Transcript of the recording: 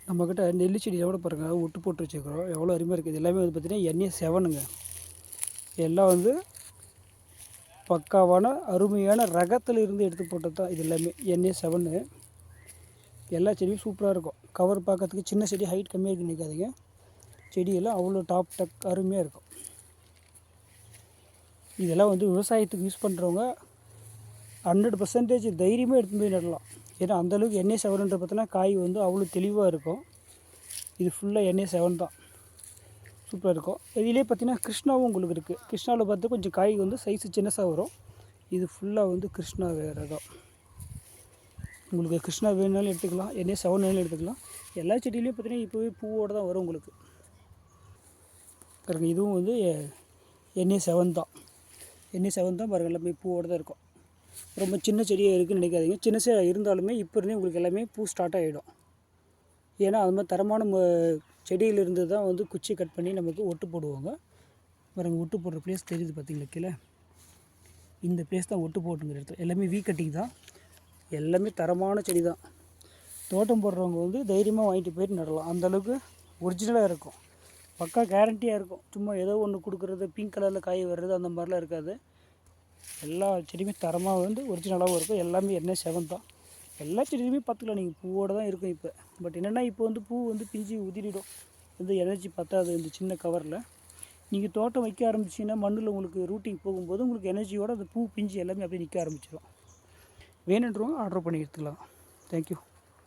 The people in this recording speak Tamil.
நம்மக்கிட்ட நெல்லி செடியில் கூட பாருங்கள் ஒட்டு போட்டு வச்சுருக்கிறோம், எவ்வளோ அருமையாக இருக்குது. இது எல்லாமே வந்து பார்த்திங்கன்னா NA7ங்க. எல்லாம் வந்து பக்காவான அருமையான ரகத்தில் இருந்து எடுத்து போட்டது தான் இது எல்லாமே. NA7 எல்லா செடியும் சூப்பராக இருக்கும். கவர் பார்க்கறதுக்கு சின்ன செடி ஹைட் கம்மியாக இருக்குன்னு நினைக்காதீங்க, செடியெல்லாம் அவ்வளோ டாப் டக் அருமையாக இருக்கும். இதெல்லாம் வந்து விவசாயத்துக்கு யூஸ் பண்ணுறவங்க 100% தைரியமாக எடுத்துன்னு போய் நடலாம். ஏன்னா அந்தளவுக்கு NA7 பார்த்தோன்னா காய் வந்து அவ்வளோ தெளிவாக இருக்கும். இது ஃபுல்லாக NA7 தான், சூப்பராக இருக்கும். இதிலே பார்த்திங்கன்னா கிருஷ்ணாவும் உங்களுக்கு இருக்குது. கிருஷ்ணாவில் பார்த்து கொஞ்சம் காய் வந்து சைஸு சின்னசாக வரும். இது ஃபுல்லாக வந்து கிருஷ்ணா ரகம். உங்களுக்கு கிருஷ்ணா வேணுனாலும் எடுத்துக்கலாம், NA7 வேணாலும் எடுத்துக்கலாம். எல்லா செடியிலையும் பார்த்திங்கன்னா இப்போவே பூவோடு தான் வரும் உங்களுக்கு. பாருங்கள், இதுவும் வந்து NA7 தான். NA7 தான் பாருங்கள், எல்லாமே பூவோடு தான் இருக்கும். ரொம்ப சின்ன செடியாக இருக்குதுன்னு நினைக்காதீங்க. சின்ன செடியாக இருந்தாலுமே இப்போ இருந்தே உங்களுக்கு எல்லாமே பூ ஸ்டார்ட் ஆகிடும். ஏன்னா அது மாதிரி தரமான செடியிலிருந்து தான் வந்து குச்சி கட் பண்ணி நமக்கு ஒட்டு போடுவாங்க. பாருங்கள், ஒட்டு போடுற ப்ளேஸ் தெரியுது பார்த்திங்களா கீழே? இந்த ப்ளேஸ் தான் ஒட்டு போட்டுங்கிற இடத்துல. எல்லாமே வீ கட்டிங் தான், எல்லாமே தரமான செடி தான். தோட்டம் போடுறவங்க வந்து தைரியமாக வாங்கிட்டு போயிட்டு நடலாம். அந்தளவுக்கு ஒரிஜினலாக இருக்கும், பக்கா கேரண்டியாக இருக்கும். சும்மா ஏதோ ஒன்று கொடுக்குறது, பிங்க் கலரில் காய் வர்றது அந்த மாதிரிலாம் இருக்காது. எல்லா செடியுமே தரமாக வந்து ஒரிஜினலாகவும் இருக்கும். எல்லாமே NA7 தான். எல்லா செடியுமே பார்த்துக்கலாம் நீங்கள், பூவோடு தான் இருக்கும் இப்போ. பட் என்னென்னா இப்போ வந்து பூ வந்து பிஞ்சு உதிரிடும், வந்து எனர்ஜி பத்தாது இந்த சின்ன கவரில். நீங்கள் தோட்டம் வைக்க ஆரம்பிச்சிங்கன்னா மண்ணில் உங்களுக்கு ரூட்டிங் போகும்போது உங்களுக்கு எனர்ஜியோடு அந்த பூ பிஞ்சு எல்லாமே அப்படியே நிற்க ஆரம்பிச்சிடும். வேணுன்றவங்க ஆர்டர் பண்ணி எடுத்துக்கலாம். தேங்க்யூ.